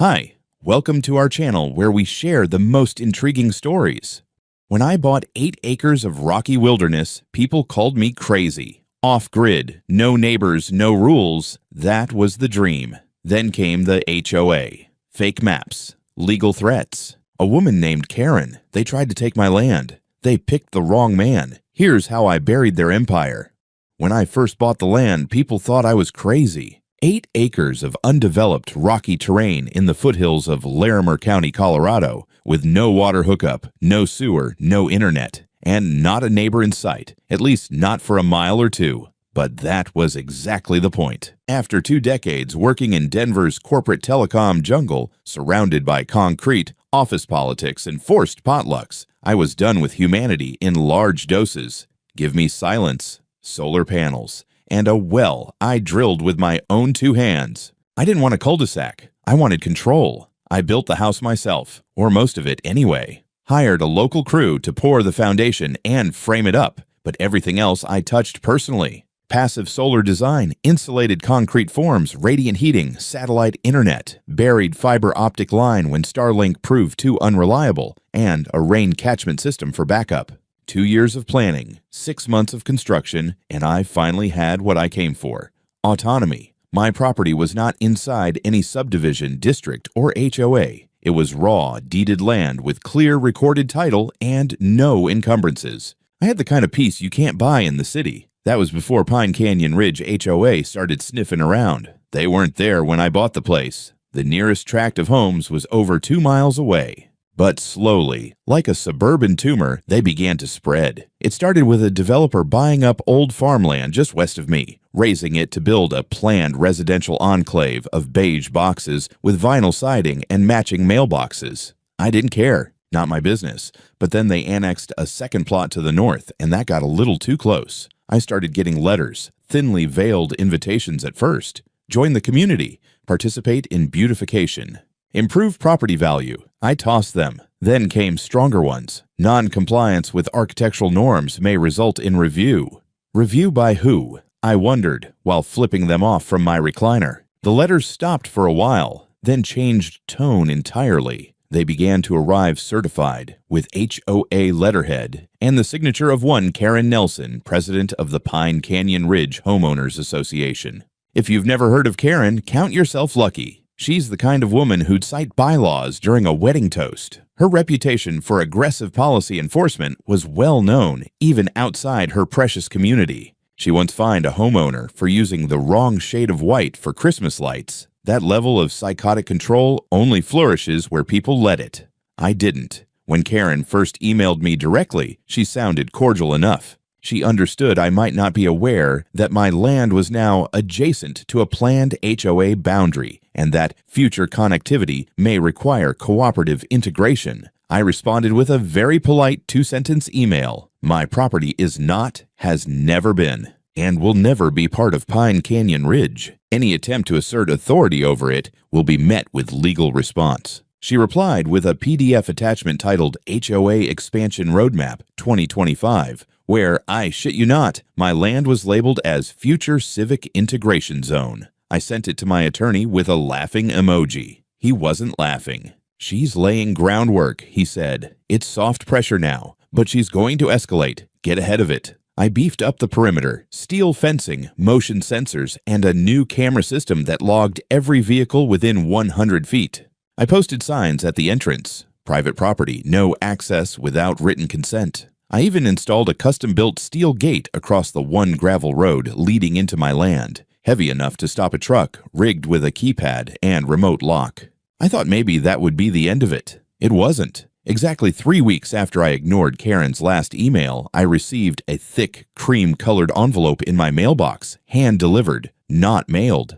Hi, welcome to our channel where we share the most intriguing stories. When I bought 8 acres of rocky wilderness, people called me crazy. Off-grid, no neighbors, no rules, that was the dream. Then came the HOA, fake maps, legal threats. A woman named Karen, they tried to take my land. They picked the wrong man. Here's how I buried their empire. When I first bought the land, people thought I was crazy. 8 acres of undeveloped rocky terrain in the foothills of Larimer County, Colorado, with no water hookup, no sewer, no internet, and not a neighbor in sight, at least not for a mile or two. But that was exactly the point. After 2 decades working in Denver's corporate telecom jungle, surrounded by concrete, office politics, and forced potlucks, I was done with humanity in large doses. Give me silence, solar panels, and a well I drilled with my own 2 hands. I didn't want a cul-de-sac. I wanted control. I built the house myself, or most of it anyway. Hired a local crew to pour the foundation and frame it up, but everything else I touched personally. Passive solar design, insulated concrete forms, radiant heating, satellite internet, buried fiber optic line when Starlink proved too unreliable, and a rain catchment system for backup. 2 years of planning, 6 months of construction, and I finally had what I came for: autonomy. My property was not inside any subdivision, district, or HOA. It was raw, deeded land with clear recorded title and no encumbrances. I had the kind of peace you can't buy in the city. That was before Pine Canyon Ridge HOA started sniffing around. They weren't there when I bought the place. The nearest tract of homes was over 2 miles away. But slowly, like a suburban tumor, they began to spread. It started with a developer buying up old farmland just west of me, raising it to build a planned residential enclave of beige boxes with vinyl siding and matching mailboxes. I didn't care, not my business. But then they annexed a second plot to the north, and that got a little too close. I started getting letters, thinly veiled invitations at first. Join the community, participate in beautification. Improve property value. I tossed them. Then came stronger ones. Non-compliance with architectural norms may result in review. Review by who? I wondered, while flipping them off from my recliner. The letters stopped for a while, then changed tone entirely. They began to arrive certified, with HOA letterhead, and the signature of one Karen Nelson, president of the Pine Canyon Ridge Homeowners Association. If you've never heard of Karen, count yourself lucky. She's the kind of woman who'd cite bylaws during a wedding toast. Her reputation for aggressive policy enforcement was well known, even outside her precious community. She once fined a homeowner for using the wrong shade of white for Christmas lights. That level of psychotic control only flourishes where people let it. I didn't. When Karen first emailed me directly, she sounded cordial enough. She understood I might not be aware that my land was now adjacent to a planned HOA boundary and that future connectivity may require cooperative integration. I responded with a very polite 2-sentence email. My property is not, has never been, and will never be part of Pine Canyon Ridge. Any attempt to assert authority over it will be met with legal response. She replied with a PDF attachment titled HOA Expansion Roadmap 2025, where, I shit you not, my land was labeled as Future Civic Integration Zone. I sent it to my attorney with a laughing emoji. He wasn't laughing. She's laying groundwork, he said. It's soft pressure now, but she's going to escalate. Get ahead of it. I beefed up the perimeter, steel fencing, motion sensors, and a new camera system that logged every vehicle within 100 feet. I posted signs at the entrance. Private property, no access without written consent. I even installed a custom-built steel gate across the one gravel road leading into my land, heavy enough to stop a truck, rigged with a keypad and remote lock. I thought maybe that would be the end of it. It wasn't. Exactly 3 weeks after I ignored Karen's last email, I received a thick, cream-colored envelope in my mailbox, hand-delivered, not mailed.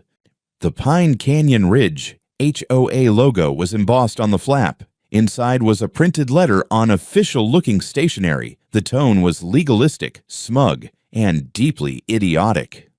The Pine Canyon Ridge HOA logo was embossed on the flap. Inside was a printed letter on official-looking stationery. The tone was legalistic, smug, and deeply idiotic.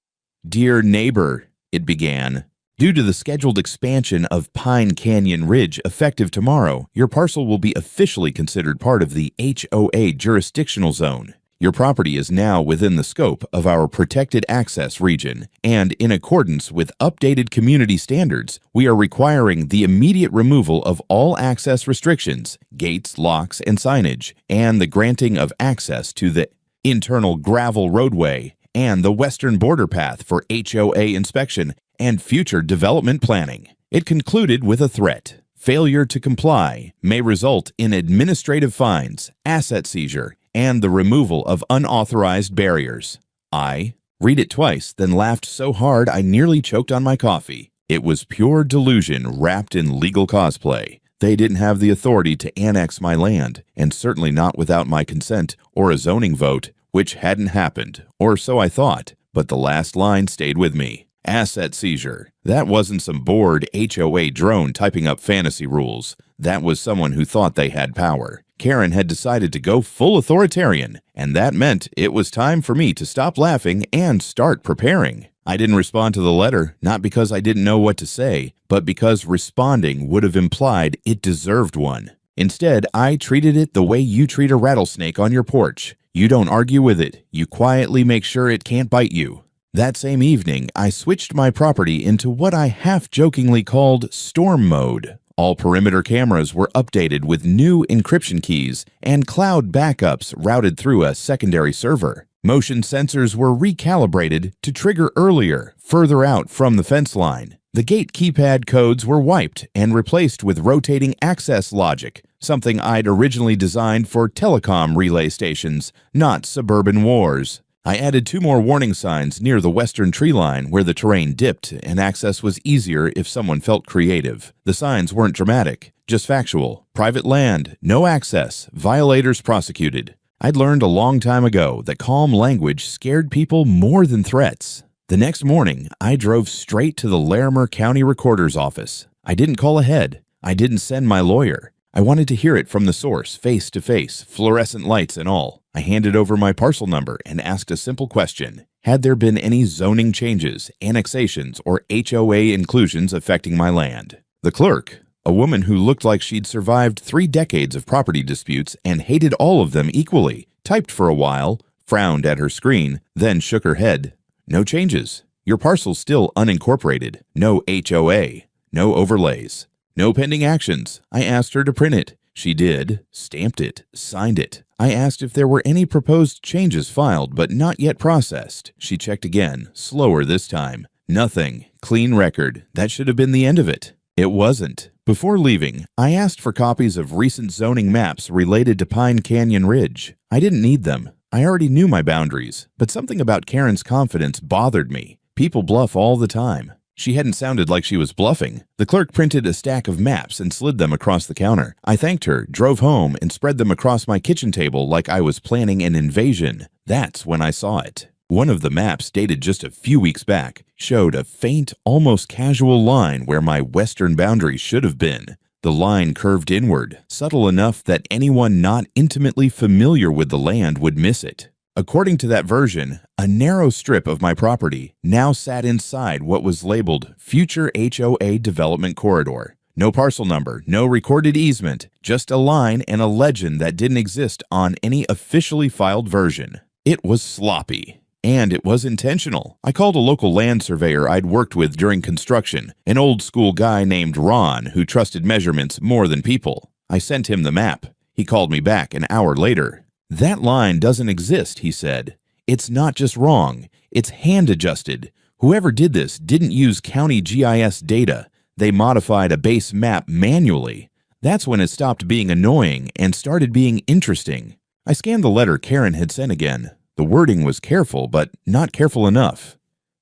Dear neighbor, it began. Due to the scheduled expansion of Pine Canyon Ridge effective tomorrow, your parcel will be officially considered part of the HOA jurisdictional zone. Your property is now within the scope of our protected access region, and in accordance with updated community standards, we are requiring the immediate removal of all access restrictions, gates, locks, and signage, and the granting of access to the internal gravel roadway and the western border path for HOA inspection and future development planning. It concluded with a threat. Failure to comply may result in administrative fines, asset seizure, and the removal of unauthorized barriers. I read it twice, then laughed so hard I nearly choked on my coffee. It was pure delusion wrapped in legal cosplay. They didn't have the authority to annex my land, and certainly not without my consent or a zoning vote, which hadn't happened, or so I thought, but the last line stayed with me. Asset seizure. That wasn't some bored HOA drone typing up fantasy rules. That was someone who thought they had power. Karen had decided to go full authoritarian, and that meant it was time for me to stop laughing and start preparing. I didn't respond to the letter, not because I didn't know what to say, but because responding would have implied it deserved one. Instead, I treated it the way you treat a rattlesnake on your porch. You don't argue with it. You quietly make sure it can't bite you. That same evening, I switched my property into what I half-jokingly called storm mode. All perimeter cameras were updated with new encryption keys and cloud backups routed through a secondary server. Motion sensors were recalibrated to trigger earlier, further out from the fence line. The gate keypad codes were wiped and replaced with rotating access logic, something I'd originally designed for telecom relay stations, not suburban wars. I added 2 more warning signs near the western tree line where the terrain dipped and access was easier if someone felt creative. The signs weren't dramatic, just factual. Private land, no access, violators prosecuted. I'd learned a long time ago that calm language scared people more than threats. The next morning, I drove straight to the Larimer County Recorder's office. I didn't call ahead. I didn't send my lawyer. I wanted to hear it from the source, face to face, fluorescent lights and all. I handed over my parcel number and asked a simple question. Had there been any zoning changes, annexations, or HOA inclusions affecting my land? The clerk, a woman who looked like she'd survived 3 decades of property disputes and hated all of them equally, typed for a while, frowned at her screen, then shook her head. No changes. Your parcel's still unincorporated. No HOA. No overlays. No pending actions. I asked her to print it. She did, stamped it, signed it. I asked if there were any proposed changes filed but not yet processed. She checked again, slower this time. Nothing. Clean record. That should have been the end of it. It wasn't. Before leaving, I asked for copies of recent zoning maps related to Pine Canyon Ridge. I didn't need them. I already knew my boundaries, but something about Karen's confidence bothered me. People bluff all the time. She hadn't sounded like she was bluffing. The clerk printed a stack of maps and slid them across the counter. I thanked her, drove home, and spread them across my kitchen table like I was planning an invasion. That's when I saw it. One of the maps, dated just a few weeks back, showed a faint, almost casual line where my western boundary should have been. The line curved inward, subtle enough that anyone not intimately familiar with the land would miss it. According to that version, a narrow strip of my property now sat inside what was labeled Future HOA Development Corridor. No parcel number, no recorded easement, just a line and a legend that didn't exist on any officially filed version. It was sloppy. And it was intentional. I called a local land surveyor I'd worked with during construction, an old-school guy named Ron who trusted measurements more than people. I sent him the map. He called me back an hour later. "That line doesn't exist," he said. "It's not just wrong. It's hand-adjusted. Whoever did this didn't use county GIS data. They modified a base map manually." That's when it stopped being annoying and started being interesting. I scanned the letter Karen had sent again. The wording was careful, but not careful enough.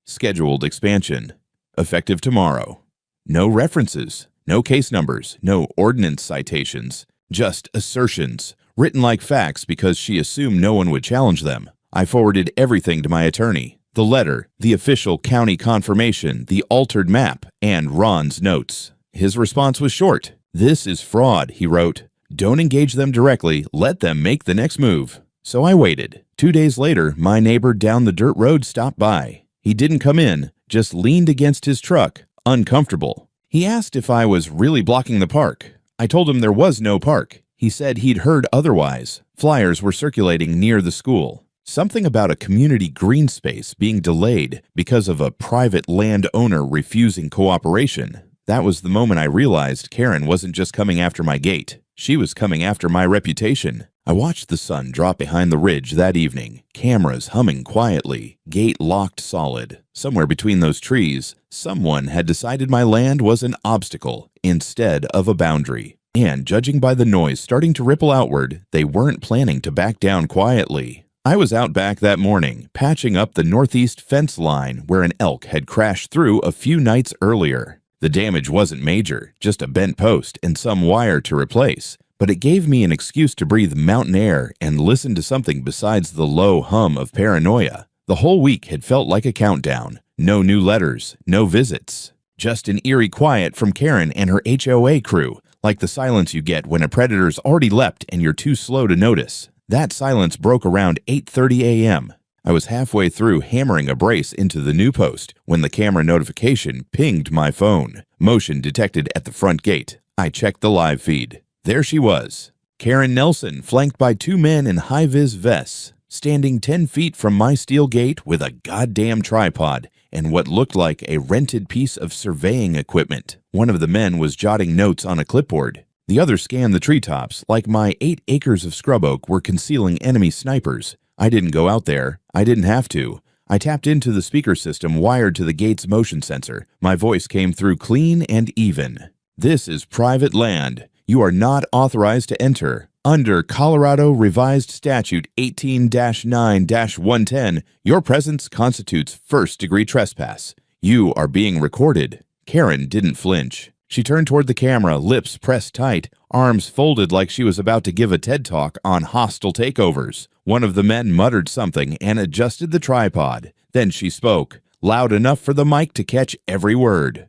Scheduled expansion. Effective tomorrow. No references. No case numbers. No ordinance citations. Just assertions, written like facts because she assumed no one would challenge them. I forwarded everything to my attorney. The letter, the official county confirmation, the altered map, and Ron's notes. His response was short. "This is fraud," he wrote. "Don't engage them directly. Let them make the next move." So I waited. 2 days later, my neighbor down the dirt road stopped by. He didn't come in, just leaned against his truck, uncomfortable. He asked if I was really blocking the park. I told him there was no park. He said he'd heard otherwise. Flyers were circulating near the school. Something about a community green space being delayed because of a private landowner refusing cooperation. That was the moment I realized Karen wasn't just coming after my gate. She was coming after my reputation. I watched the sun drop behind the ridge that evening, cameras humming quietly, gate locked solid. Somewhere between those trees, someone had decided my land was an obstacle instead of a boundary. And judging by the noise starting to ripple outward, they weren't planning to back down quietly. I was out back that morning, patching up the northeast fence line where an elk had crashed through a few nights earlier. The damage wasn't major, just a bent post and some wire to replace, but it gave me an excuse to breathe mountain air and listen to something besides the low hum of paranoia. The whole week had felt like a countdown. No new letters, no visits. Just an eerie quiet from Karen and her HOA crew, like the silence you get when a predator's already leapt and you're too slow to notice. That silence broke around 8:30 a.m. I was halfway through hammering a brace into the new post when the camera notification pinged my phone. Motion detected at the front gate. I checked the live feed. There she was, Karen Nelson, flanked by two men in high-vis vests, standing 10 feet from my steel gate with a goddamn tripod and what looked like a rented piece of surveying equipment. One of the men was jotting notes on a clipboard. The other scanned the treetops like my 8 acres of scrub oak were concealing enemy snipers. I didn't go out there. I didn't have to. I tapped into the speaker system wired to the gate's motion sensor. My voice came through clean and even. This is private land. You are not authorized to enter. Under Colorado Revised Statute 18-9-110, your presence constitutes first-degree trespass. You are being recorded. Karen didn't flinch. She turned toward the camera, lips pressed tight, arms folded like she was about to give a TED Talk on hostile takeovers. One of the men muttered something and adjusted the tripod. Then she spoke, loud enough for the mic to catch every word.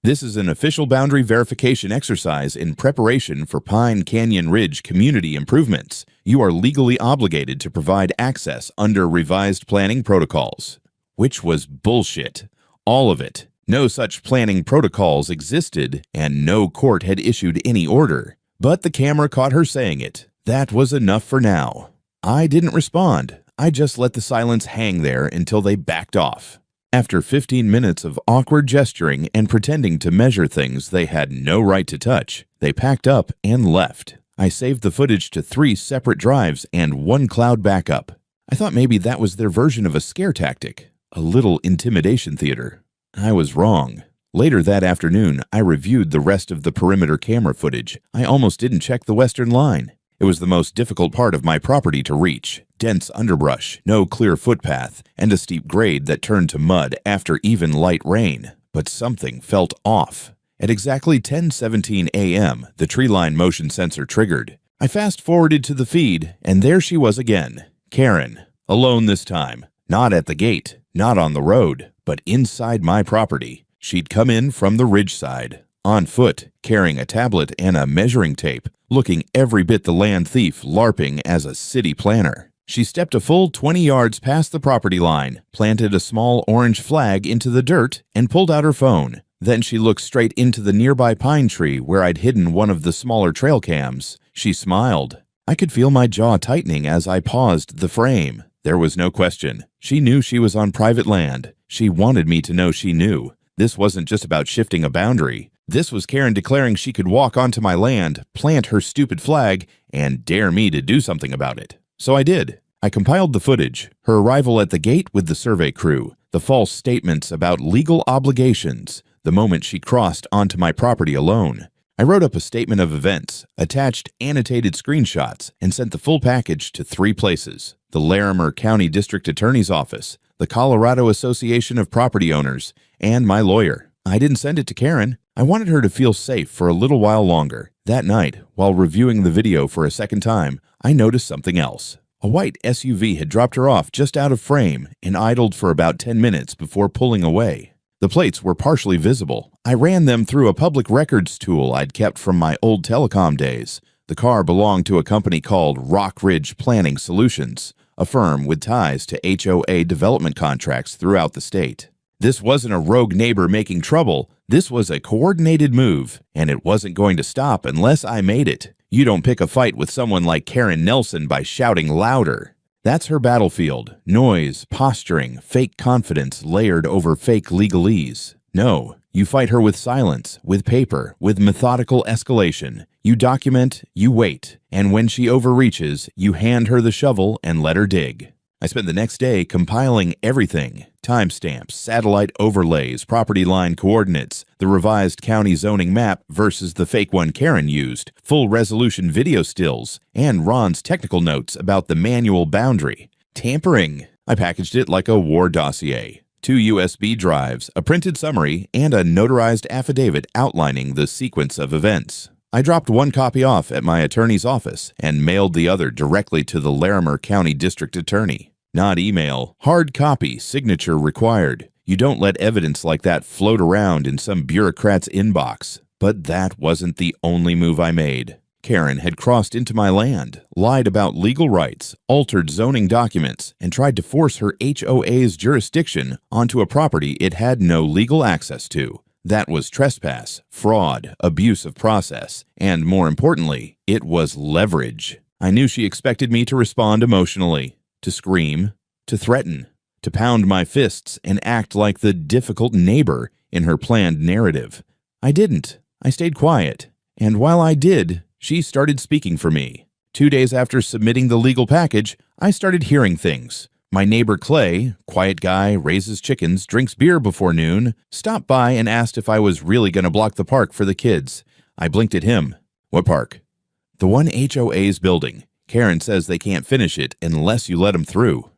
This is an official boundary verification exercise in preparation for Pine Canyon Ridge community improvements. You are legally obligated to provide access under revised planning protocols. Which was bullshit. All of it. No such planning protocols existed, and no court had issued any order. But the camera caught her saying it. That was enough for now. I didn't respond. I just let the silence hang there until they backed off. After 15 minutes of awkward gesturing and pretending to measure things they had no right to touch, they packed up and left. I saved the footage to 3 separate drives and 1 cloud backup. I thought maybe that was their version of a scare tactic, a little intimidation theater. I was wrong. Later that afternoon, I reviewed the rest of the perimeter camera footage. I almost didn't check the western line. It was the most difficult part of my property to reach. Dense underbrush, no clear footpath, and a steep grade that turned to mud after even light rain. But something felt off. At exactly 10:17 a.m., the treeline motion sensor triggered. I fast-forwarded to the feed, and there she was again. Karen. Alone this time. Not at the gate, not on the road, but inside my property. She'd come in from the ridge side, on foot, carrying a tablet and a measuring tape, looking every bit the land thief LARPing as a city planner. She stepped a full 20 yards past the property line, planted a small orange flag into the dirt, and pulled out her phone. Then she looked straight into the nearby pine tree where I'd hidden one of the smaller trail cams. She smiled. I could feel my jaw tightening as I paused the frame. There was no question. She knew she was on private land. She wanted me to know she knew. This wasn't just about shifting a boundary. This was Karen declaring she could walk onto my land, plant her stupid flag, and dare me to do something about it. So I did. I compiled the footage, her arrival at the gate with the survey crew, the false statements about legal obligations, the moment she crossed onto my property alone. I wrote up a statement of events, attached annotated screenshots, and sent the full package to 3 places: the Larimer County District Attorney's Office, the Colorado Association of Property Owners, and my lawyer. I didn't send it to Karen. I wanted her to feel safe for a little while longer. That night, while reviewing the video for a second time, I noticed something else. A white SUV had dropped her off just out of frame and idled for about 10 minutes before pulling away. The plates were partially visible. I ran them through a public records tool I'd kept from my old telecom days. The car belonged to a company called Rock Ridge Planning Solutions, a firm with ties to HOA development contracts throughout the state. This wasn't a rogue neighbor making trouble. This was a coordinated move, and it wasn't going to stop unless I made it. You don't pick a fight with someone like Karen Nelson by shouting louder. That's her battlefield. Noise, posturing, fake confidence layered over fake legalese. No, you fight her with silence, with paper, with methodical escalation. You document, you wait, and when she overreaches, you hand her the shovel and let her dig. I spent the next day compiling everything: timestamps, satellite overlays, property line coordinates, the revised county zoning map versus the fake one Karen used, full resolution video stills, and Ron's technical notes about the manual boundary. Tampering. I packaged it like a war dossier. 2 USB drives, a printed summary, and a notarized affidavit outlining the sequence of events. I dropped one copy off at my attorney's office and mailed the other directly to the Larimer County District Attorney. Not email. Hard copy, signature required. You don't let evidence like that float around in some bureaucrat's inbox. But that wasn't the only move I made. Karen had crossed into my land, lied about legal rights, altered zoning documents, and tried to force her HOA's jurisdiction onto a property it had no legal access to. That was trespass, fraud, abuse of process, and more importantly, it was leverage. I knew she expected me to respond emotionally, to scream, to threaten, to pound my fists and act like the difficult neighbor in her planned narrative. I didn't. I stayed quiet. And while I did, she started speaking for me. 2 days after submitting the legal package, I started hearing things. My neighbor Clay, quiet guy, raises chickens, drinks beer before noon, stopped by and asked if I was really going to block the park for the kids. I blinked at him. What park? The one HOA's building. Karen says they can't finish it unless you let them through.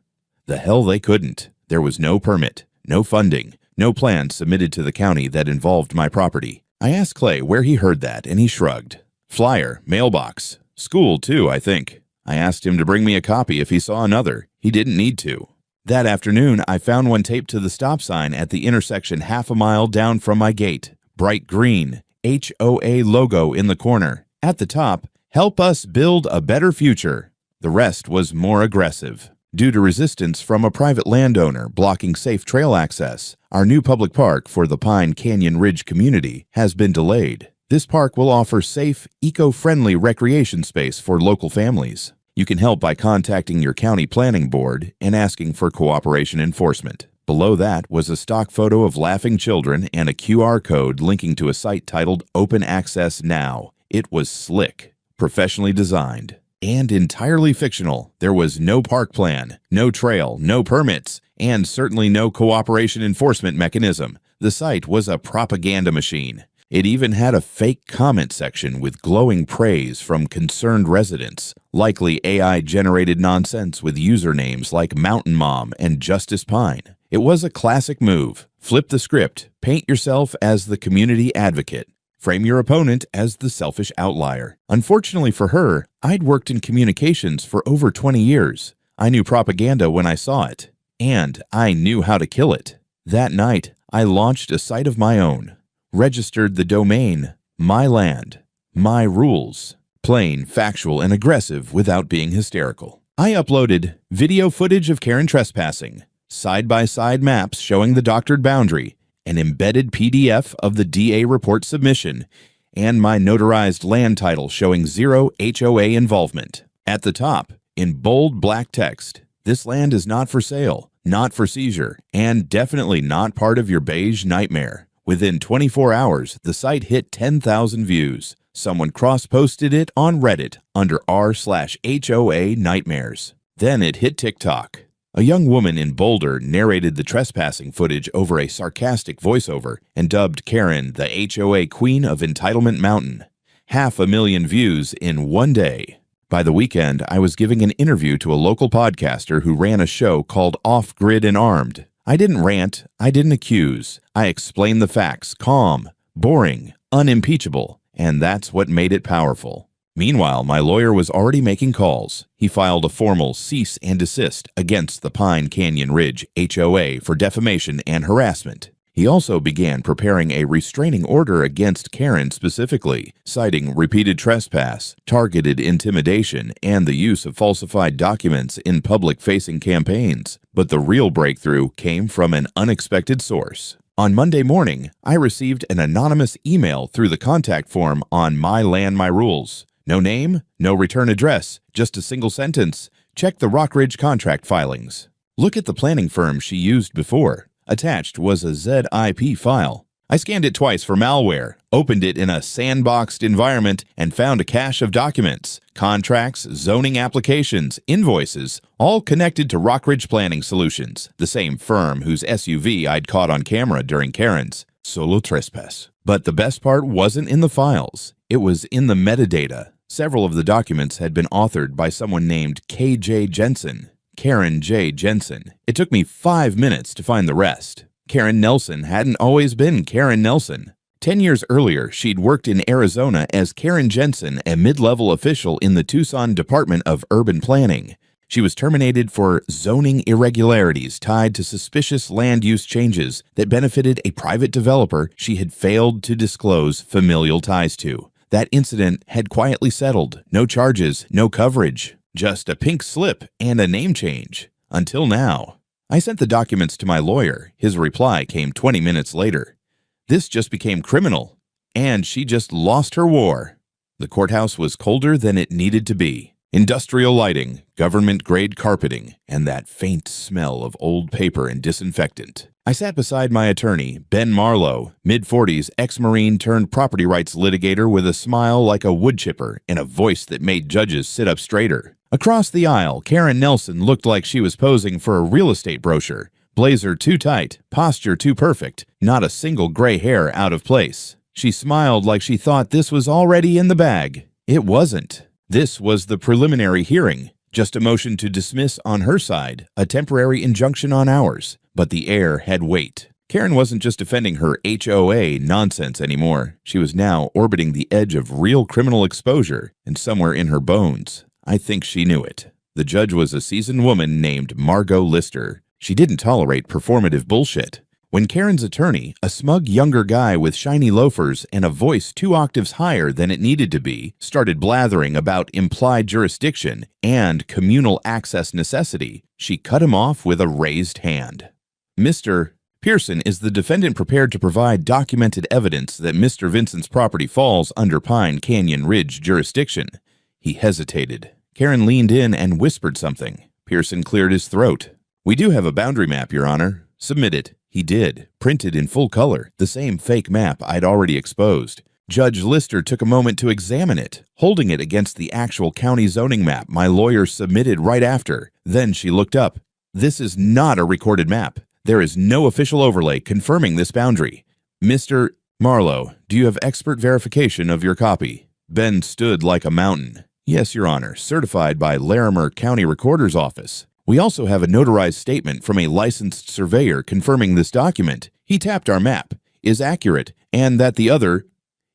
The hell they couldn't. There was no permit, no funding, no plan submitted to the county that involved my property. I asked Clay where he heard that, and he shrugged. Flyer, mailbox, school too, I think. I asked him to bring me a copy if he saw another. He didn't need to. That afternoon, I found one taped to the stop sign at the intersection half a mile down from my gate. Bright green, HOA logo in the corner. At the top, help us build a better future. The rest was more aggressive. Due to resistance from a private landowner blocking safe trail access, our new public park for the Pine Canyon Ridge community has been delayed. This park will offer safe, eco-friendly recreation space for local families. You can help by contacting your county planning board and asking for cooperation enforcement. Below that was a stock photo of laughing children and a QR code linking to a site titled Open Access Now. It was slick, professionally designed, and entirely fictional. There was no park plan, no trail, no permits, and certainly no cooperation enforcement mechanism. The site was a propaganda machine. It even had a fake comment section with glowing praise from concerned residents, likely AI-generated nonsense with usernames like Mountain Mom and Justice Pine. It was a classic move. Flip the script, paint yourself as the community advocate, frame your opponent as the selfish outlier. Unfortunately for her, I'd worked in communications for over 20 years. I knew propaganda when I saw it, and I knew how to kill it. That night, I launched a site of my own. Registered the domain, My Land, My Rules. Plain, factual, and aggressive without being hysterical. I uploaded video footage of Karen trespassing, side-by-side maps showing the doctored boundary, an embedded PDF of the DA report submission, and my notarized land title showing 0 HOA involvement. At the top, in bold black text, this land is not for sale, not for seizure, and definitely not part of your beige nightmare. Within 24 hours, the site hit 10,000 views. Someone cross-posted it on Reddit under r/HOA nightmares. Then it hit TikTok. A young woman in Boulder narrated the trespassing footage over a sarcastic voiceover and dubbed Karen the HOA Queen of Entitlement Mountain. 500,000 views in one day. By the weekend, I was giving an interview to a local podcaster who ran a show called Off Grid and Armed. I didn't rant, I didn't accuse. I explained the facts, calm, boring, unimpeachable, and that's what made it powerful. Meanwhile, my lawyer was already making calls. He filed a formal cease and desist against the Pine Canyon Ridge HOA for defamation and harassment. He also began preparing a restraining order against Karen specifically, citing repeated trespass, targeted intimidation, and the use of falsified documents in public-facing campaigns. But the real breakthrough came from an unexpected source. On Monday morning, I received an anonymous email through the contact form on My Land, My Rules. No name, no return address, just a single sentence. Check the Rockridge contract filings. Look at the planning firm she used before. Attached was a ZIP file. I scanned it twice for malware, opened it in a sandboxed environment, and found a cache of documents, contracts, zoning applications, invoices, all connected to Rockridge Planning Solutions, the same firm whose SUV I'd caught on camera during Karen's solo trespass. But the best part wasn't in the files. It was in the metadata. Several of the documents had been authored by someone named K.J. Jensen, Karen J. Jensen. It took me 5 minutes to find the rest. Karen Nelson hadn't always been Karen Nelson. 10 years earlier, she'd worked in Arizona as Karen Jensen, a mid-level official in the Tucson Department of Urban Planning. She was terminated for zoning irregularities tied to suspicious land use changes that benefited a private developer she had failed to disclose familial ties to. That incident had quietly settled. No charges, no coverage. Just a pink slip and a name change. Until now. I sent the documents to my lawyer. His reply came 20 minutes later. This just became criminal, and she just lost her war. The courthouse was colder than it needed to be. Industrial lighting, government-grade carpeting, and that faint smell of old paper and disinfectant. I sat beside my attorney, Ben Marlowe, mid-40s, ex-Marine turned property rights litigator with a smile like a wood chipper and a voice that made judges sit up straighter. Across the aisle, Karen Nelson looked like she was posing for a real estate brochure. Blazer too tight, posture too perfect, not a single gray hair out of place. She smiled like she thought this was already in the bag. It wasn't. This was the preliminary hearing. Just a motion to dismiss on her side, a temporary injunction on ours. But the air had weight. Karen wasn't just defending her HOA nonsense anymore. She was now orbiting the edge of real criminal exposure, and somewhere in her bones, I think she knew it. The judge was a seasoned woman named Margot Lister. She didn't tolerate performative bullshit. When Karen's attorney, a smug younger guy with shiny loafers and a voice 2 octaves higher than it needed to be, started blathering about implied jurisdiction and communal access necessity, she cut him off with a raised hand. Mr. Pearson, is the defendant prepared to provide documented evidence that Mr. Vincent's property falls under Pine Canyon Ridge jurisdiction? He hesitated. Karen leaned in and whispered something. Pearson cleared his throat. We do have a boundary map, Your Honor. Submit it. He did, printed in full color, the same fake map I'd already exposed. Judge Lister took a moment to examine it, holding it against the actual county zoning map my lawyer submitted right after. Then she looked up. This is not a recorded map. There is no official overlay confirming this boundary. Mr. Marlowe, do you have expert verification of your copy? Ben stood like a mountain. Yes, Your Honor, certified by Larimer County Recorder's Office. We also have a notarized statement from a licensed surveyor confirming this document. He tapped our map, is accurate, and that the other,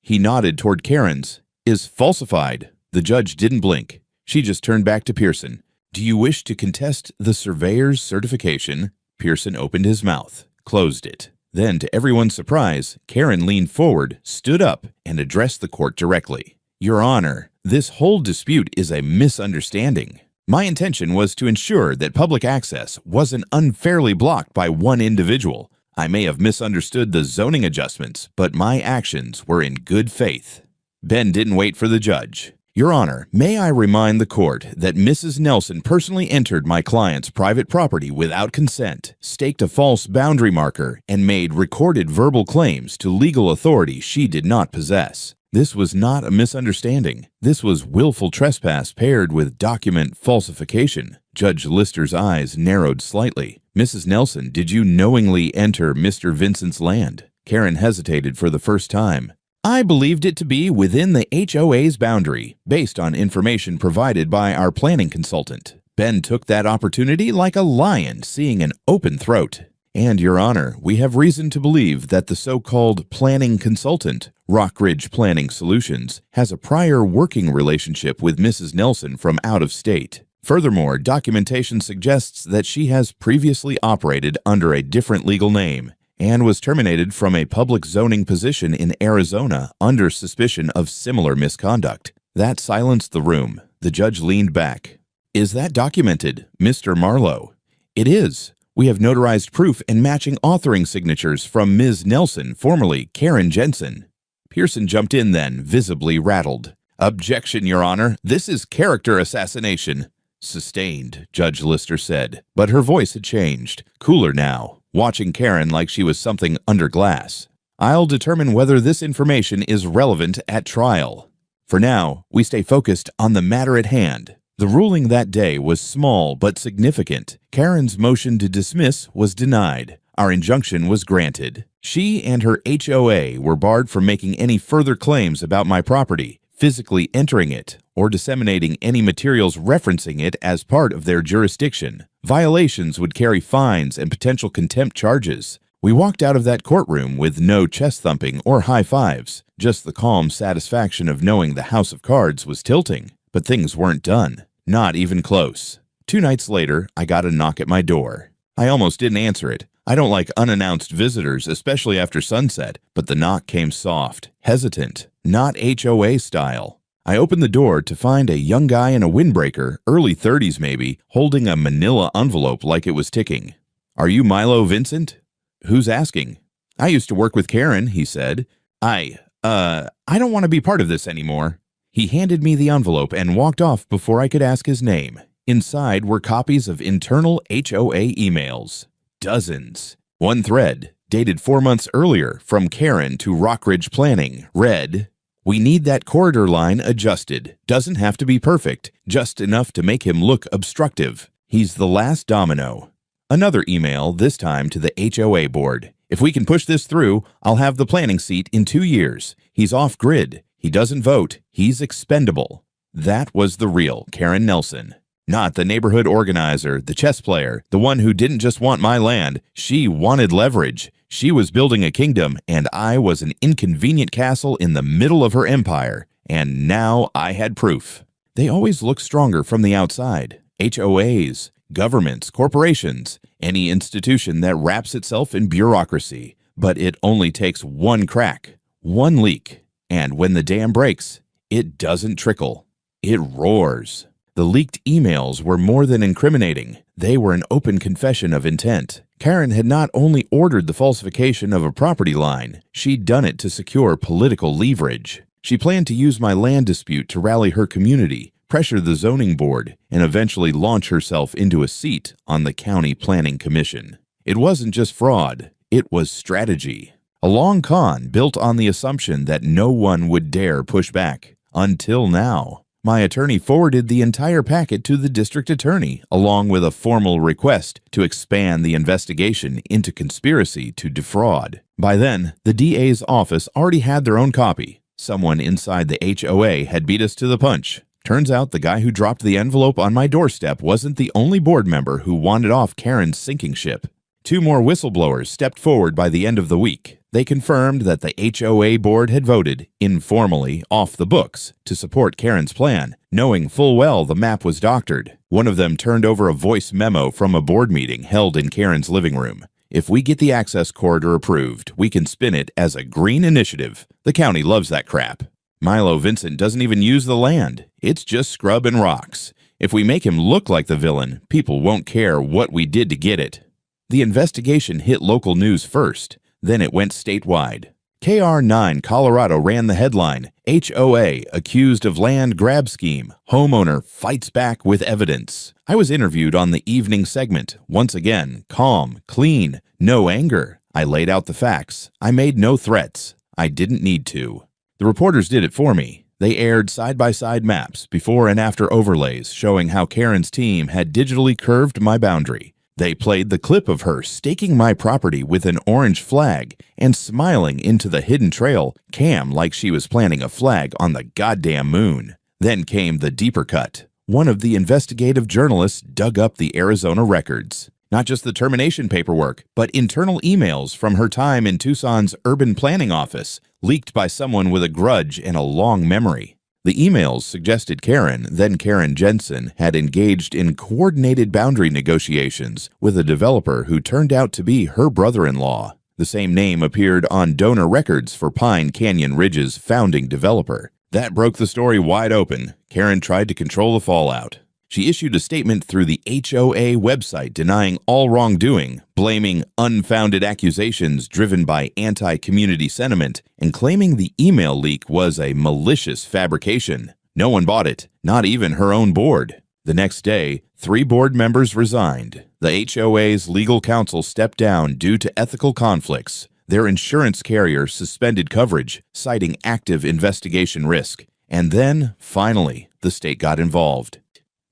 he nodded toward Karen's, is falsified. The judge didn't blink. She just turned back to Pearson. Do you wish to contest the surveyor's certification? Pearson opened his mouth, closed it. Then, to everyone's surprise, Karen leaned forward, stood up, and addressed the court directly. Your Honor, this whole dispute is a misunderstanding. My intention was to ensure that public access wasn't unfairly blocked by one individual. I may have misunderstood the zoning adjustments, but my actions were in good faith. Ben didn't wait for the judge. Your Honor, may I remind the court that Mrs. Nelson personally entered my client's private property without consent, staked a false boundary marker, and made recorded verbal claims to legal authority she did not possess. This was not a misunderstanding. This was willful trespass paired with document falsification. Judge Lister's eyes narrowed slightly. Mrs. Nelson, did you knowingly enter Mr. Vincent's land? Karen hesitated for the first time. I believed it to be within the HOA's boundary, based on information provided by our planning consultant. Ben took that opportunity like a lion seeing an open throat. And, Your Honor, we have reason to believe that the so-called planning consultant, Rockridge Planning Solutions, has a prior working relationship with Mrs. Nelson from out of state. Furthermore, documentation suggests that she has previously operated under a different legal name and was terminated from a public zoning position in Arizona under suspicion of similar misconduct. That silenced the room. The judge leaned back. Is that documented, Mr. Marlowe? It is. We have notarized proof and matching authoring signatures from Ms. Nelson, formerly Karen Jensen. Pearson jumped in then, visibly rattled. Objection, Your Honor. This is character assassination. "Sustained," Judge Lister said, but her voice had changed, cooler now, watching Karen like she was something under glass. "I'll determine whether this information is relevant at trial. For now, we stay focused on the matter at hand." The ruling that day was small but significant. Karen's motion to dismiss was denied. Our injunction was granted. She and her HOA were barred from making any further claims about my property, physically entering it, or disseminating any materials referencing it as part of their jurisdiction. Violations would carry fines and potential contempt charges. We walked out of that courtroom with no chest thumping or high fives, just the calm satisfaction of knowing the house of cards was tilting. But things weren't done. Not even close. 2 nights later, I got a knock at my door. I almost didn't answer it. I don't like unannounced visitors, especially after sunset, but the knock came soft, hesitant, not HOA style. I opened the door to find a young guy in a windbreaker, early 30s maybe, holding a manila envelope like it was ticking. "Are you Milo Vincent?" "Who's asking?" "I used to work with Karen," he said. I don't want to be part of this anymore." He handed me the envelope and walked off before I could ask his name. Inside were copies of internal HOA emails. Dozens. One thread, dated 4 months earlier, from Karen to Rockridge Planning, read, "We need that corridor line adjusted. Doesn't have to be perfect, just enough to make him look obstructive. He's the last domino." Another email, this time to the HOA board. "If we can push this through, I'll have the planning seat in 2 years. He's off-grid. He doesn't vote. He's expendable." That was the real Karen Nelson. Not the neighborhood organizer, the chess player, the one who didn't just want my land. She wanted leverage. She was building a kingdom, and I was an inconvenient castle in the middle of her empire. And now I had proof. They always look stronger from the outside. HOAs, governments, corporations, any institution that wraps itself in bureaucracy. But it only takes one crack, one leak. And when the dam breaks, it doesn't trickle. It roars. The leaked emails were more than incriminating. They were an open confession of intent. Karen had not only ordered the falsification of a property line, she'd done it to secure political leverage. She planned to use my land dispute to rally her community, pressure the zoning board, and eventually launch herself into a seat on the county planning commission. It wasn't just fraud, it was strategy. A long con built on the assumption that no one would dare push back. Until now. My attorney forwarded the entire packet to the district attorney, along with a formal request to expand the investigation into conspiracy to defraud. By then, the DA's office already had their own copy. Someone inside the HOA had beat us to the punch. Turns out the guy who dropped the envelope on my doorstep wasn't the only board member who wanted off Karen's sinking ship. 2 more whistleblowers stepped forward by the end of the week. They confirmed that the HOA board had voted, informally, off the books to support Karen's plan, knowing full well the map was doctored. One of them turned over a voice memo from a board meeting held in Karen's living room. "If we get the access corridor approved, we can spin it as a green initiative. The county loves that crap. Milo Vincent doesn't even use the land. It's just scrub and rocks. If we make him look like the villain, people won't care what we did to get it." The investigation hit local news first. Then it went statewide. KR9 Colorado ran the headline, "HOA accused of land grab scheme. Homeowner fights back with evidence." I was interviewed on the evening segment. Once again, calm, clean, no anger. I laid out the facts. I made no threats. I didn't need to. The reporters did it for me. They aired side-by-side maps, before and after overlays, showing how Karen's team had digitally curved my boundary. They played the clip of her staking my property with an orange flag and smiling into the hidden trail, cam like she was planting a flag on the goddamn moon. Then came the deeper cut. One of the investigative journalists dug up the Arizona records. Not just the termination paperwork, but internal emails from her time in Tucson's urban planning office, leaked by someone with a grudge and a long memory. The emails suggested Karen, then Karen Jensen, had engaged in coordinated boundary negotiations with a developer who turned out to be her brother-in-law. The same name appeared on donor records for Pine Canyon Ridge's founding developer. That broke the story wide open. Karen tried to control the fallout. She issued a statement through the HOA website denying all wrongdoing, blaming unfounded accusations driven by anti-community sentiment, and claiming the email leak was a malicious fabrication. No one bought it, not even her own board. The next day, 3 board members resigned. The HOA's legal counsel stepped down due to ethical conflicts. Their insurance carrier suspended coverage, citing active investigation risk. And then, finally, the state got involved.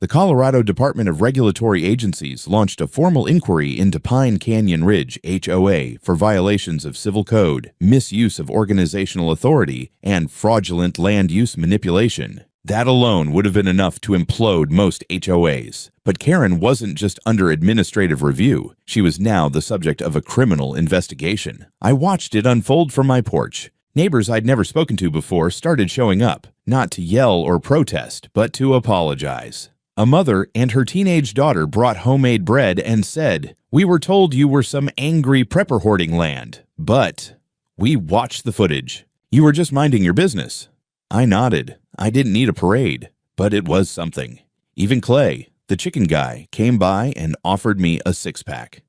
The Colorado Department of Regulatory Agencies launched a formal inquiry into Pine Canyon Ridge HOA for violations of civil code, misuse of organizational authority, and fraudulent land use manipulation. That alone would have been enough to implode most HOAs. But Karen wasn't just under administrative review. She was now the subject of a criminal investigation. I watched it unfold from my porch. Neighbors I'd never spoken to before started showing up, not to yell or protest, but to apologize. A mother and her teenage daughter brought homemade bread and said, "We were told you were some angry prepper hoarding land, but we watched the footage. You were just minding your business." I nodded. I didn't need a parade, but it was something. Even Clay, the chicken guy, came by and offered me a 6-pack.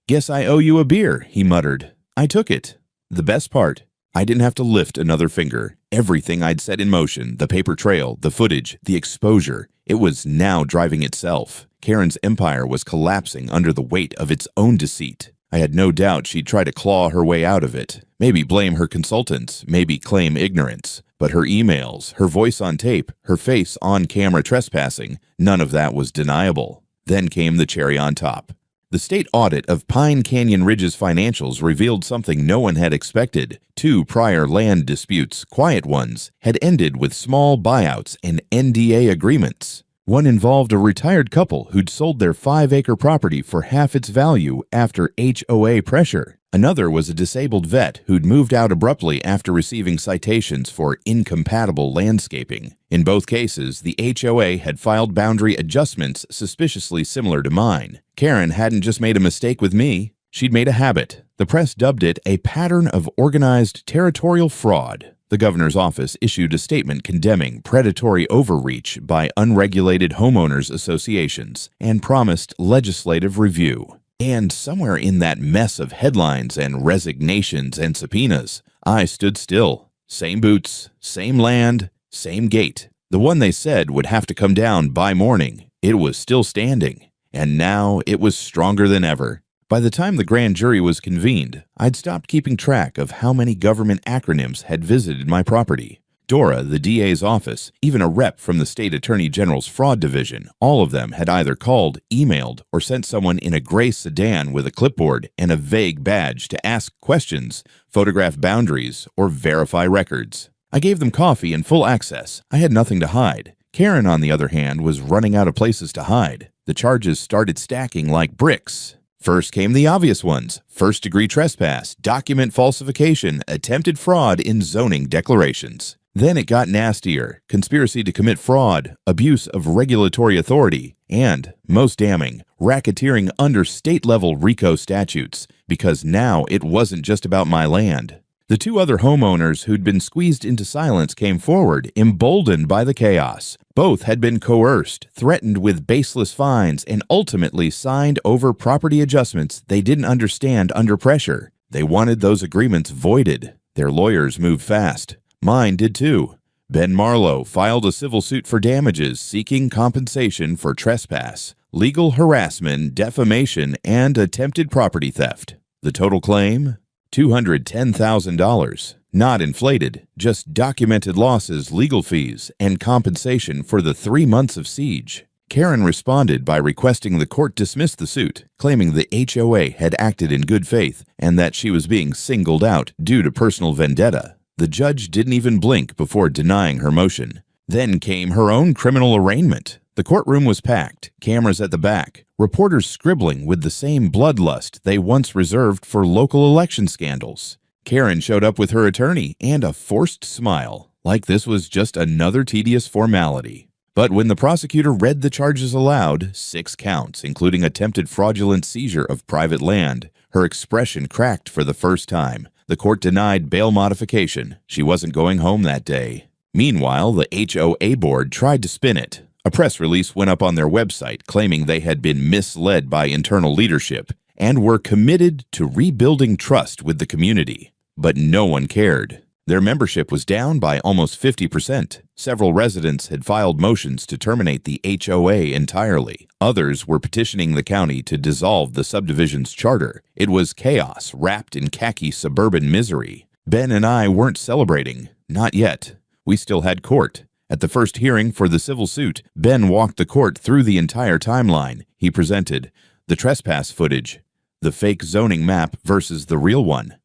"Guess I owe you a beer," he muttered. I took it. The best part, I didn't have to lift another finger. Everything I'd set in motion, the paper trail, the footage, the exposure, it was now driving itself. Karen's empire was collapsing under the weight of its own deceit. I had no doubt she'd try to claw her way out of it. Maybe blame her consultants, maybe claim ignorance. But her emails, her voice on tape, her face on camera trespassing, none of that was deniable. Then came the cherry on top. The state audit of Pine Canyon Ridge's financials revealed something no one had expected. 2 prior land disputes, quiet ones, had ended with small buyouts and NDA agreements. One involved a retired couple who'd sold their 5-acre property for half its value after HOA pressure. Another was a disabled vet who'd moved out abruptly after receiving citations for incompatible landscaping. In both cases, the HOA had filed boundary adjustments suspiciously similar to mine. Karen hadn't just made a mistake with me, she'd made a habit. The press dubbed it a pattern of organized territorial fraud. The governor's office issued a statement condemning predatory overreach by unregulated homeowners associations and promised legislative review. And somewhere in that mess of headlines and resignations and subpoenas, I stood still. Same boots, same land, same gate. The one they said would have to come down by morning. It was still standing, and now it was stronger than ever. By the time the grand jury was convened, I'd stopped keeping track of how many government acronyms had visited my property. Dora, the DA's office, even a rep from the state attorney general's fraud division, all of them had either called, emailed, or sent someone in a gray sedan with a clipboard and a vague badge to ask questions, photograph boundaries, or verify records. I gave them coffee and full access. I had nothing to hide. Karen, on the other hand, was running out of places to hide. The charges started stacking like bricks. First came the obvious ones: first-degree trespass, document falsification, attempted fraud in zoning declarations. Then it got nastier: conspiracy to commit fraud, abuse of regulatory authority, and, most damning, racketeering under state-level RICO statutes, because now it wasn't just about my land. The 2 other homeowners who'd been squeezed into silence came forward, emboldened by the chaos. Both had been coerced, threatened with baseless fines, and ultimately signed over property adjustments they didn't understand under pressure. They wanted those agreements voided. Their lawyers moved fast. Mine did too. Ben Marlowe filed a civil suit for damages seeking compensation for trespass, legal harassment, defamation, and attempted property theft. The total claim? $210,000. Not inflated, just documented losses, legal fees, and compensation for the 3 months of siege. Karen responded by requesting the court dismiss the suit, claiming the HOA had acted in good faith and that she was being singled out due to personal vendetta. The judge didn't even blink before denying her motion. Then came her own criminal arraignment. The courtroom was packed, cameras at the back, reporters scribbling with the same bloodlust they once reserved for local election scandals. Karen showed up with her attorney and a forced smile, like this was just another tedious formality. But when the prosecutor read the charges aloud, 6 counts, including attempted fraudulent seizure of private land, her expression cracked for the first time. The court denied bail modification. She wasn't going home that day. Meanwhile, the HOA board tried to spin it. A press release went up on their website claiming they had been misled by internal leadership and were committed to rebuilding trust with the community. But no one cared. Their membership was down by almost 50%. Several residents had filed motions to terminate the HOA entirely. Others were petitioning the county to dissolve the subdivision's charter. It was chaos wrapped in khaki suburban misery. Ben and I weren't celebrating. Not yet. We still had court. At the first hearing for the civil suit, Ben walked the court through the entire timeline. He presented the trespass footage, the fake zoning map versus the real one,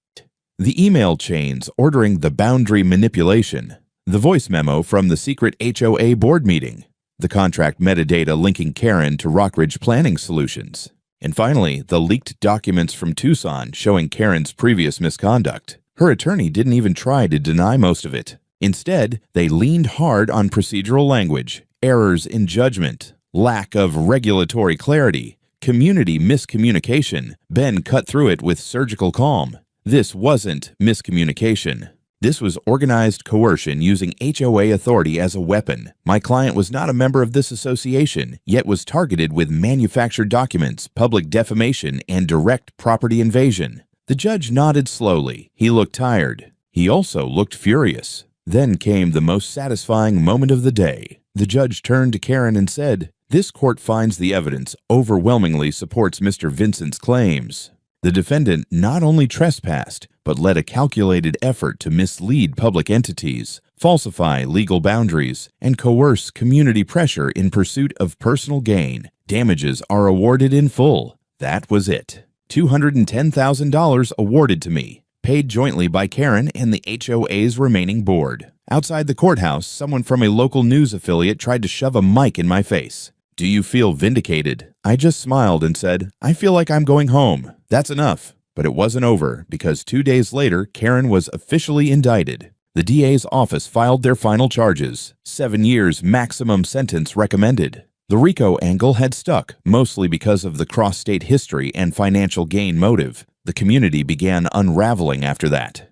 the email chains ordering the boundary manipulation, the voice memo from the secret HOA board meeting, the contract metadata linking Karen to Rockridge Planning Solutions, and finally, the leaked documents from Tucson showing Karen's previous misconduct. Her attorney didn't even try to deny most of it. Instead, they leaned hard on procedural language, errors in judgment, lack of regulatory clarity, community miscommunication. Ben cut through it with surgical calm. This wasn't miscommunication. This was organized coercion using HOA authority as a weapon. My client was not a member of this association, yet was targeted with manufactured documents, public defamation, and direct property invasion. The judge nodded slowly. He looked tired. He also looked furious. Then came the most satisfying moment of the day. The judge turned to Karen and said, "This court finds the evidence overwhelmingly supports Mr. Vincent's claims. The defendant not only trespassed, but led a calculated effort to mislead public entities, falsify legal boundaries, and coerce community pressure in pursuit of personal gain. Damages are awarded in full." That was it. $210,000 awarded to me, paid jointly by Karen and the HOA's remaining board. Outside the courthouse, someone from a local news affiliate tried to shove a mic in my face. "Do you feel vindicated?" I just smiled and said, "I feel like I'm going home. That's enough." But it wasn't over, because 2 days later, Karen was officially indicted. The DA's office filed their final charges. 7 years maximum sentence recommended. The RICO angle had stuck, mostly because of the cross-state history and financial gain motive. The community began unraveling after that.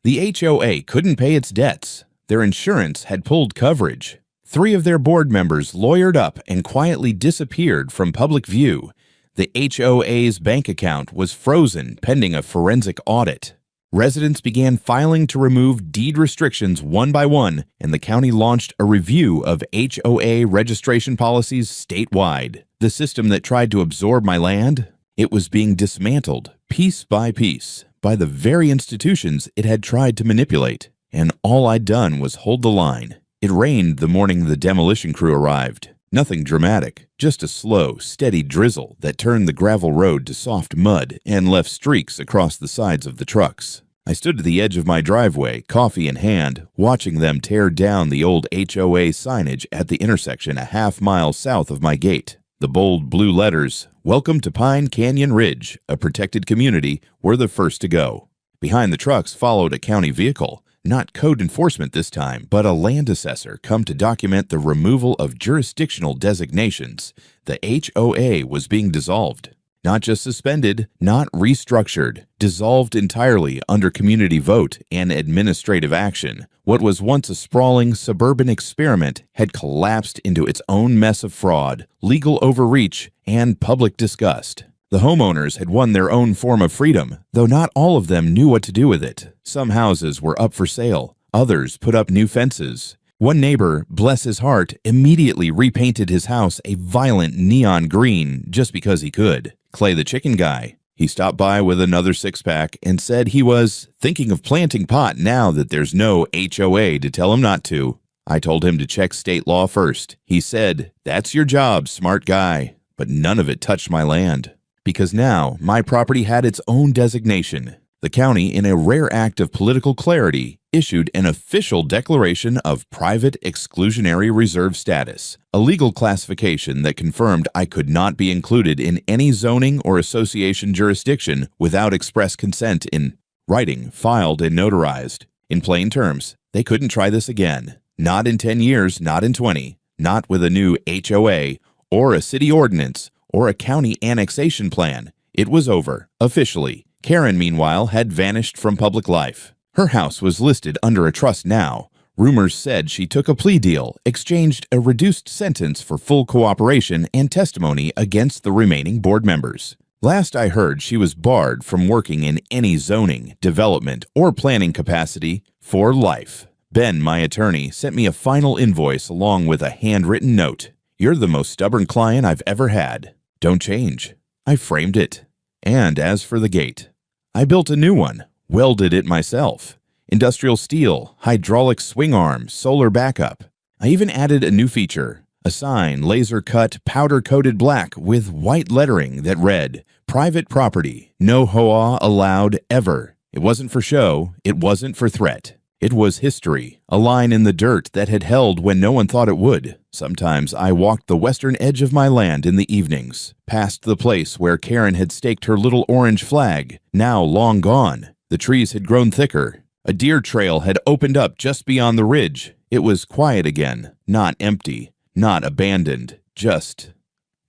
The HOA couldn't pay its debts. Their insurance had pulled coverage. 3 of their board members lawyered up and quietly disappeared from public view. The HOA's bank account was frozen pending a forensic audit. Residents began filing to remove deed restrictions one by one, and the county launched a review of HOA registration policies statewide. The system that tried to absorb my land, it was being dismantled piece by piece by the very institutions it had tried to manipulate. And all I'd done was hold the line. It rained the morning the demolition crew arrived. Nothing dramatic, just a slow, steady drizzle that turned the gravel road to soft mud and left streaks across the sides of the trucks. I stood at the edge of my driveway, coffee in hand, watching them tear down the old HOA signage at the intersection a half-mile south of my gate. The bold blue letters, "Welcome to Pine Canyon Ridge, a protected community," were the first to go. Behind the trucks followed a county vehicle. Not code enforcement this time, but a land assessor come to document the removal of jurisdictional designations. The HOA was being dissolved. Not just suspended, not restructured, dissolved entirely under community vote and administrative action. What was once a sprawling suburban experiment had collapsed into its own mess of fraud, legal overreach, and public disgust. The homeowners had won their own form of freedom, though not all of them knew what to do with it. Some houses were up for sale. Others put up new fences. One neighbor, bless his heart, immediately repainted his house a violent neon green just because he could. Clay the chicken guy. He stopped by with another six-pack and said he was thinking of planting pot now that there's no HOA to tell him not to. I told him to check state law first. He said, "That's your job, smart guy." But none of it touched my land. Because now my property had its own designation. The county, in a rare act of political clarity, issued an official declaration of private exclusionary reserve status, a legal classification that confirmed I could not be included in any zoning or association jurisdiction without express consent in writing, filed, and notarized. In plain terms, they couldn't try this again. Not in 10 years, not in 20, not with a new HOA or a city ordinance or a county annexation plan. It was over, officially. Karen, meanwhile, had vanished from public life. Her house was listed under a trust now. Rumors said she took a plea deal, exchanged a reduced sentence for full cooperation and testimony against the remaining board members. Last I heard, she was barred from working in any zoning, development, or planning capacity for life. Ben, my attorney, sent me a final invoice along with a handwritten note. "You're the most stubborn client I've ever had. Don't change." I framed it. And as for the gate, I built a new one, welded it myself. Industrial steel, hydraulic swing arm, solar backup. I even added a new feature, a sign laser-cut, powder-coated black with white lettering that read, "Private property, no HOA allowed ever." It wasn't for show, it wasn't for threat. It was history, a line in the dirt that had held when no one thought it would. Sometimes I walked the western edge of my land in the evenings, past the place where Karen had staked her little orange flag, now long gone. The trees had grown thicker. A deer trail had opened up just beyond the ridge. It was quiet again, not empty, not abandoned, just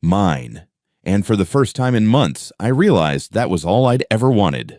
mine. And for the first time in months, I realized that was all I'd ever wanted.